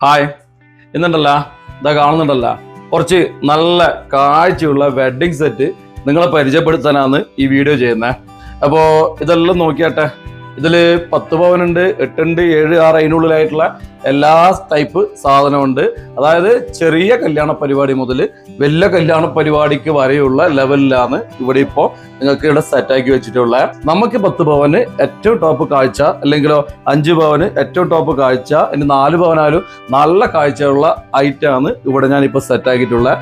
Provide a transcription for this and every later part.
Hi, ഇന്നുണ്ടല്ല ഇതാ കാണുന്നുണ്ടല്ല കുറച്ച് നല്ല കാഴ്ചയുള്ള വെഡ്ഡിങ് സെറ്റ് നിങ്ങളെ പരിചയപ്പെടുത്താനാണ് ഈ വീഡിയോ ചെയ്യുന്നത്. അപ്പോൾ ഇതെല്ലാം നോക്കിയാട്ടെ. ഇതിൽ 10 പവനുണ്ട്, 8 ഉണ്ട്, 7, 6 അതിനുള്ളിലായിട്ടുള്ള എല്ലാ ടൈപ്പ് സാധനമുണ്ട്. അതായത് ചെറിയ കല്യാണ പരിപാടി മുതൽ വലിയ കല്യാണ പരിപാടിക്ക് വരെയുള്ള ലെവലിലാണ് ഇവിടെ ഇപ്പോൾ നിങ്ങൾക്ക് ഇവിടെ സെറ്റാക്കി വെച്ചിട്ടുള്ളത്. നമുക്ക് 10 പവന് ഏറ്റവും ടോപ്പ് കാഴ്ച, അല്ലെങ്കിലോ 5 പവന് ഏറ്റവും ടോപ്പ് കാഴ്ച, ഇനി 4 പവനായാലും നല്ല കാഴ്ചയുള്ള ഐറ്റമാണ് ഇവിടെ ഞാനിപ്പോൾ സെറ്റാക്കിയിട്ടുള്ളത്.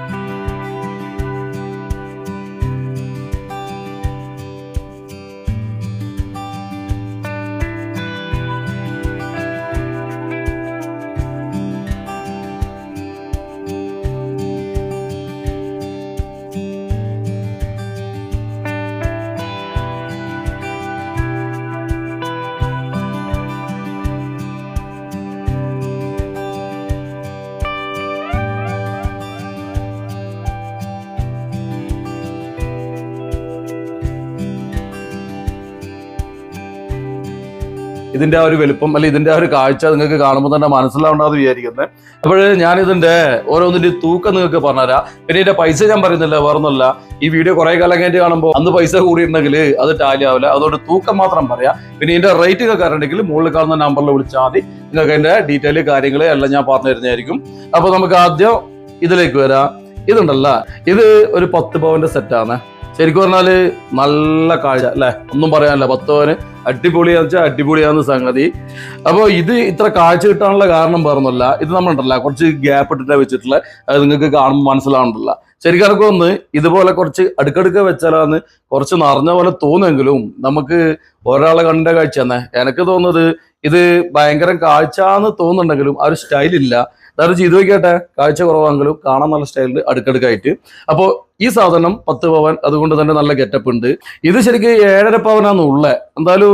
ഇതിന്റെ ആ ഒരു വലുപ്പം അല്ലെങ്കിൽ ഇതിന്റെ ആ ഒരു കാഴ്ച നിങ്ങൾക്ക് കാണുമ്പോൾ തന്നെ മനസ്സിലാവണ്ടെന്ന് വിചാരിക്കുന്നത്. അപ്പോൾ ഞാനിതിന്റെ ഓരോന്നിന്റെ തൂക്കം നിങ്ങൾക്ക് പറഞ്ഞുതരാം. പിന്നെ ഇതിന്റെ പൈസ ഞാൻ പറയുന്നില്ല, വേറൊന്നുമല്ല. ഈ വീഡിയോ കുറെ കാലം കഴിഞ്ഞിട്ട് കാണുമ്പോൾ അന്ന് പൈസ കൂടിയിട്ടുണ്ടെങ്കിൽ അത് ടാലി ആവില്ല. അതുകൊണ്ട് തൂക്കം മാത്രം പറയാം. പിന്നെ ഇതിന്റെ റേറ്റ് ഒക്കെ അറിയണമെങ്കിൽ മുകളിൽ കാണുന്ന നമ്പറിൽ വിളിച്ചാൽ മതി. നിങ്ങൾക്ക് അതിന്റെ ഡീറ്റെയിൽ കാര്യങ്ങൾ എല്ലാം ഞാൻ പറഞ്ഞു തരുന്നതായിരിക്കും. അപ്പൊ നമുക്ക് ആദ്യം ഇതിലേക്ക് വരാം. ഇതുണ്ടല്ല, ഇത് ഒരു 10 പവന്റെ സെറ്റാണ്. ശരിക്കും പറഞ്ഞാല് നല്ല കാഴ്ച അല്ലെ, ഒന്നും പറയാനില്ല. 10 പവന് അടിപൊളിയാന്ന് വെച്ചാൽ അടിപൊളിയാന്ന് സംഗതി. അപ്പോൾ ഇത് ഇത്ര കാഴ്ച കിട്ടാനുള്ള കാരണം പറഞ്ഞല്ല, ഇത് നമ്മളുണ്ടല്ല കുറച്ച് ഗ്യാപ്പ് ഇട്ടിട്ട് വെച്ചിട്ടുള്ള, അത് നിങ്ങൾക്ക് കാണുമ്പോൾ മനസ്സിലാവുന്നില്ല. ശരിക്കും ഒന്ന് ഇതുപോലെ കുറച്ച് അടുക്കടുക്ക വെച്ചാലാണ് കുറച്ച് നിറഞ്ഞ പോലെ തോന്നുമെങ്കിലും നമുക്ക് ഒരാളെ കണ്ട കാഴ്ച തന്നെ എനിക്ക് തോന്നുന്നത് ഇത് ഭയങ്കര കാഴ്ച എന്ന് തോന്നുന്നുണ്ടെങ്കിലും ആ ഒരു സ്റ്റൈലില്ല. അതായത് ചെയ്ത് നോക്കിയാട്ടെ, കാഴ്ച കുറവാണെങ്കിലും കാണാൻ നല്ല സ്റ്റൈലിൽ അടുക്കടുക്കായിട്ട്. അപ്പോൾ ഈ സാധനം 10 പവൻ, അതുകൊണ്ട് തന്നെ നല്ല ഗെറ്റപ്പ് ഉണ്ട്. ഇത് ശരിക്കും 7.5 പവനാണ് ഉള്ളത്. എന്തായാലും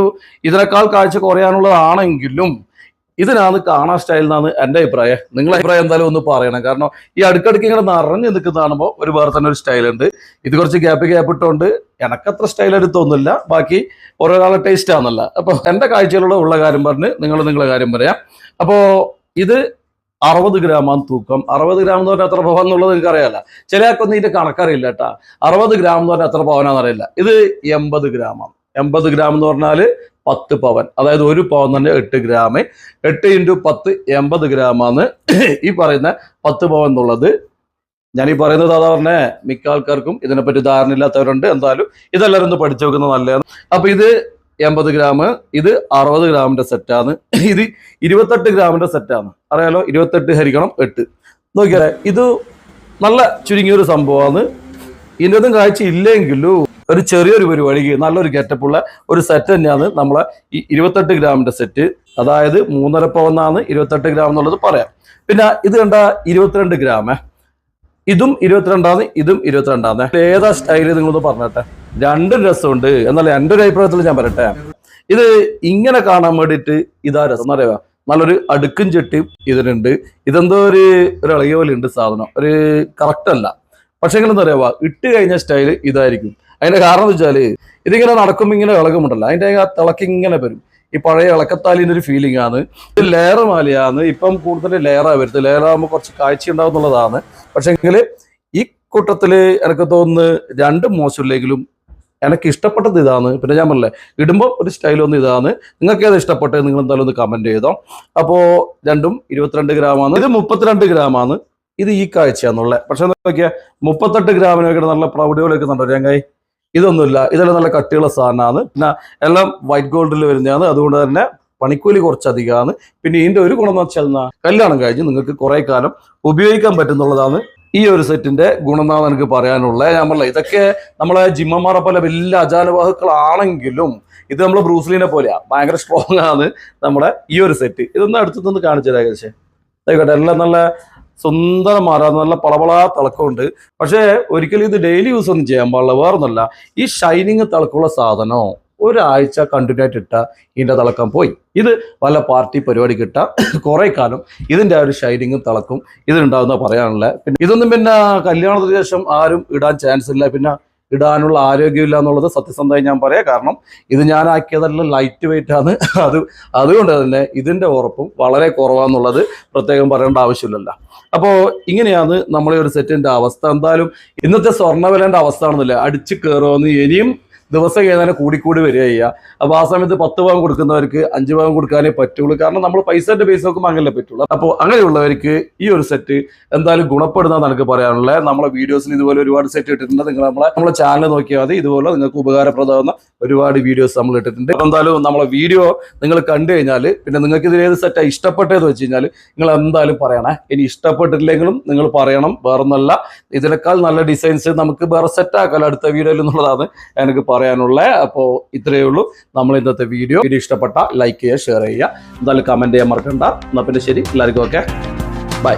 ഇതിനേക്കാൾ കാഴ്ച കുറയാനുള്ളതാണെങ്കിലും ഇതിനാണ് കാണാൻ സ്റ്റൈൽ എന്നാണ് എൻ്റെ അഭിപ്രായം. നിങ്ങളുടെ അഭിപ്രായം എന്തായാലും ഒന്ന് പറയണം. കാരണം ഈ അടുക്കടുക്ക് ഇങ്ങനെ നിറഞ്ഞു നിൽക്കുന്ന കാണുമ്പോൾ ഒരു വേറെ തന്നെ ഒരു സ്റ്റൈലുണ്ട്. ഇത് കുറച്ച് ഗ്യാപ്പ് ഇട്ടുകൊണ്ട് എനക്കത്ര സ്റ്റൈലായിട്ട് തോന്നുന്നില്ല. ബാക്കി ഓരോരാളുടെ ടേസ്റ്റ് ആണെന്നല്ല. അപ്പോൾ എൻ്റെ കാഴ്ചയിലുള്ള ഉള്ള കാര്യം പറഞ്ഞ് നിങ്ങളുടെ കാര്യം പറയാം. അപ്പോൾ ഇത് 60 ഗ്രാമാണ് തൂക്കം. 60 ഗ്രാം എന്ന് പറഞ്ഞാൽ എത്ര പവൻ എന്നുള്ളത് നിങ്ങൾക്ക് അറിയാല്ല. ചില ആൾക്കൊന്നും ഇതിന്റെ കണക്കറിയില്ല കേട്ടാ. 60 ഗ്രാം എന്ന് പറഞ്ഞാൽ എത്ര പവനാന്ന് അറിയില്ല. ഇത് 80 ഗ്രാമാണ്. 80 ഗ്രാം എന്ന് പറഞ്ഞാൽ 10 പവൻ. അതായത് 1 പവൻ തന്നെ 8 ഗ്രാം. 8 × 10 80 ഗ്രാമാണ് ഈ പറയുന്ന 10 പവൻ എന്നുള്ളത്. ഞാൻ ഈ പറയുന്നത് അതാ പറഞ്ഞേ, മിക്ക ആൾക്കാർക്കും ഇതിനെപ്പറ്റി ധാരണ ഇല്ലാത്തവരുണ്ട്. എന്തായാലും ഇതെല്ലാവരും ഒന്ന് പഠിച്ചു വെക്കുന്നത് നല്ലതാണ്. അപ്പൊ ഇത് 80 ഗ്രാം, ഇത് 60 ഗ്രാമിന്റെ സെറ്റാണ്. ഇത് 28 ഗ്രാമിന്റെ സെറ്റാണ്. അറിയാലോ, 28 ഹരിക്കണം 8. നോക്കിയാലേ, ഇത് നല്ല ചുരുങ്ങിയൊരു സംഭവമാണ്. ഇതിൻ്റെതും കാഴ്ച ഇല്ലെങ്കിലും ഒരു ചെറിയൊരു പരിപാടിക്ക് നല്ലൊരു ഗെറ്റപ്പുള്ള ഒരു സെറ്റ് തന്നെയാണ് നമ്മളെ ഈ 28 ഗ്രാമിന്റെ സെറ്റ്. അതായത് 3.5 പവനാണ് 28 ഗ്രാം എന്നുള്ളത് പറയാം. പിന്നെ ഇത് കണ്ട 22 ഗ്രാം, ഇതും 22ആണ്, ഇതും 22ആണ്. ഏതാ സ്റ്റൈല് നിങ്ങളൊന്ന് പറഞ്ഞട്ടെ. രണ്ടും രസമുണ്ട്. എന്നാൽ എൻ്റെ ഒരു അഭിപ്രായത്തിൽ ഞാൻ പറയട്ടെ, ഇത് ഇങ്ങനെ കാണാൻ വേണ്ടിയിട്ട് ഇതാ രസം എന്നറിയാം. നല്ലൊരു അടുക്കും ചെട്ടിയും ഇതിനുണ്ട്. ഇതെന്തോ ഒരു ഇളകിയ പോലെ ഉണ്ട് സാധനം, ഒരു കറക്റ്റ് അല്ല. പക്ഷെ എങ്ങനെ അറിയാവാ, ഇട്ട് കഴിഞ്ഞ സ്റ്റൈല് ഇതായിരിക്കും. അതിന്റെ കാരണം എന്ന് വെച്ചാല് ഇതിങ്ങനെ നടക്കുമ്പോൾ ഇങ്ങനെ ഇളകുമുണ്ടല്ലോ, അതിന്റെ ആ തിളക്കി ഇങ്ങനെ വരും. ഈ പഴയ ഇളക്കത്താലിന്റെ ഒരു ഫീലിംഗ് ആണ്. ഇത് ലെയർ മാലയാണ്. ഇപ്പം കൂടുതൽ ലെയറാ വരുന്നത്. ലെയറാകുമ്പോൾ കുറച്ച് കാഴ്ച ഉണ്ടാവുന്നുള്ളതാണ്. പക്ഷെ എങ്കിൽ ഈ കൂട്ടത്തില് എനിക്ക് തോന്നുന്നു രണ്ടും മോശമില്ലെങ്കിലും എനിക്ക് ഇഷ്ടപ്പെട്ടത് ഇതാണ്. പിന്നെ ഞാൻ പറഞ്ഞില്ലേ, ഇടുമ്പോൾ ഒരു സ്റ്റൈലൊന്നും ഇതാണ്. നിങ്ങൾക്ക് ഏത് ഇഷ്ടപ്പെട്ടത് നിങ്ങൾ എന്തായാലും ഒന്ന് കമന്റ് ചെയ്തോ. അപ്പോൾ രണ്ടും 22 ഗ്രാമാണ്. ഇത് 32 ഗ്രാമാണ്. ഇത് ഈ കാഴ്ചയാന്നുള്ളത്. പക്ഷെ നോക്കിയാൽ 38 ഗ്രാമിനൊക്കെ നല്ല പ്രൗഢികളൊക്കെ ഉണ്ടോ ചങ്ങായി. ഇതൊന്നുമില്ല. ഇതെല്ലാം നല്ല കട്ടിയുള്ള സാധനമാണ്. പിന്നെ എല്ലാം വൈറ്റ് ഗോൾഡിൽ വരുന്നതാണ്. അതുകൊണ്ട് തന്നെ പണിക്കൂലി കുറച്ചധികമാണ്. പിന്നെ ഇതിന്റെ ഒരു ഗുണം എന്ന് വെച്ചാൽ കല്യാണം കഴിഞ്ഞ് നിങ്ങൾക്ക് കുറെ കാലം ഉപയോഗിക്കാൻ പറ്റുന്നുള്ളതാണ് ഈ ഒരു സെറ്റിന്റെ ഗുണം എന്നാണ് എനിക്ക് പറയാനുള്ളത്. ഞാൻ പറഞ്ഞില്ല, ഇതൊക്കെ നമ്മളെ ജിമ്മന്മാരെ പോലെ വലിയ അജാനുവാഹുക്കളാണെങ്കിലും ഇത് നമ്മളെ ബ്രൂസ്ലിനെ പോലെയാ, ഭയങ്കര സ്ട്രോങ് ആണ് നമ്മുടെ ഈ ഒരു സെറ്റ്. ഇതൊന്നും അടുത്തൊന്ന് കാണിച്ചു തരാം ഏകദേശം. ആയിക്കോട്ടെ, എല്ലാം നല്ല സുന്ദരമാരാണ്, നല്ല പളപളാ തിളക്കമുണ്ട്. പക്ഷേ ഒരിക്കലും ഇത് ഡെയിലി യൂസ് ഒന്നും ചെയ്യാൻ പാടില്ല. വേറൊന്നല്ല, ഈ ഷൈനിങ് തിളക്കമുള്ള സാധനോ ഒരാഴ്ച കണ്ടിന്യൂ ആയിട്ട് ഇട്ട ഇതിന്റെ തിളക്കം പോയി. ഇത് വല്ല പാർട്ടി പരിപാടിക്ക് ഇട്ട കുറെ കാലം ഇതിന്റെ ആ ഒരു ഷൈനിങ്ങും തിളക്കും ഇതിനുണ്ടാവുന്ന പറയാനുള്ള. പിന്നെ ഇതൊന്നും പിന്നെ കല്യാണത്തിന് ശേഷം ആരും ഇടാൻ ചാൻസ് ഇല്ല. പിന്നെ ഇടാനുള്ള ആരോഗ്യമില്ല എന്നുള്ളത് സത്യസന്ധമായി ഞാൻ പറയാം. കാരണം ഇത് ഞാൻ ആക്കിയതല്ല, ലൈറ്റ് വെയിറ്റ് ആണ്. അതുകൊണ്ട് തന്നെ ഇതിൻ്റെ ഉറപ്പും വളരെ കുറവാന്നുള്ളത് പ്രത്യേകം പറയേണ്ട ആവശ്യമില്ലല്ലോ. അപ്പോൾ ഇങ്ങനെയാണ് നമ്മളെ ഒരു സെറ്റിൻ്റെ അവസ്ഥ. എന്തായാലും ഇന്നത്തെ സ്വർണ്ണവിലേൻ്റെ അവസ്ഥ ആണെന്നില്ല, അടിച്ച് കയറുമെന്ന് ഇനിയും ദിവസം ഏതാനും കൂടിക്കൂടി വരിക ചെയ്യുക. അപ്പോൾ ആ സമയത്ത് 10 പവൻ കൊടുക്കുന്നവർക്ക് 5 പവൻ കൊടുക്കാനേ പറ്റുള്ളൂ. കാരണം നമ്മൾ പൈസൻ്റെ ബേസ് നോക്കുമ്പോൾ അങ്ങനെ പറ്റുള്ളൂ. അപ്പോൾ അങ്ങനെയുള്ളവർക്ക് ഈ ഒരു സെറ്റ് എന്തായാലും ഗുണപ്പെടുന്നതാണ് എനിക്ക് പറയാനുള്ളത്. നമ്മളെ വീഡിയോസിൽ ഇതുപോലെ ഒരുപാട് സെറ്റ് ഇട്ടിട്ടുണ്ട്. നിങ്ങൾ നമ്മളെ ചാനൽ നോക്കിയാൽ മതി, ഇതുപോലെ നിങ്ങൾക്ക് ഉപകാരപ്രദമാകുന്ന ഒരുപാട് വീഡിയോസ് നമ്മൾ ഇട്ടിട്ടുണ്ട്. അപ്പോൾ എന്തായാലും നമ്മളെ വീഡിയോ നിങ്ങൾ കണ്ടു കഴിഞ്ഞാൽ പിന്നെ നിങ്ങൾക്ക് ഇതിൽ ഏത് സെറ്റാണ് ഇഷ്ടപ്പെട്ടതെന്ന് വെച്ച് കഴിഞ്ഞാൽ നിങ്ങൾ എന്തായാലും പറയണേ. ഇനി ഇഷ്ടപ്പെട്ടിട്ടില്ലെങ്കിലും നിങ്ങൾ പറയണം, വേറൊന്നല്ല, ഇതിനേക്കാൾ നല്ല ഡിസൈൻസ് നമുക്ക് വേറെ സെറ്റാക്കാലോ അടുത്ത വീഡിയോയിൽ എന്നുള്ളതാണ് എനിക്ക് പറയാനുള്ളത്. അപ്പോൾ ഇത്രയേ ഉള്ളൂ നമ്മൾ ഇന്നത്തെ വീഡിയോ ഇഷ്ടപ്പെട്ട ലൈക്ക് ചെയ്യുക, ഷെയർ ചെയ്യുക, എന്തായാലും കമൻറ്റ് ചെയ്യാൻ മറക്കണ്ട. എന്നാൽ പിന്നെ ശരി, എല്ലാവർക്കും ഓക്കെ, ബൈ.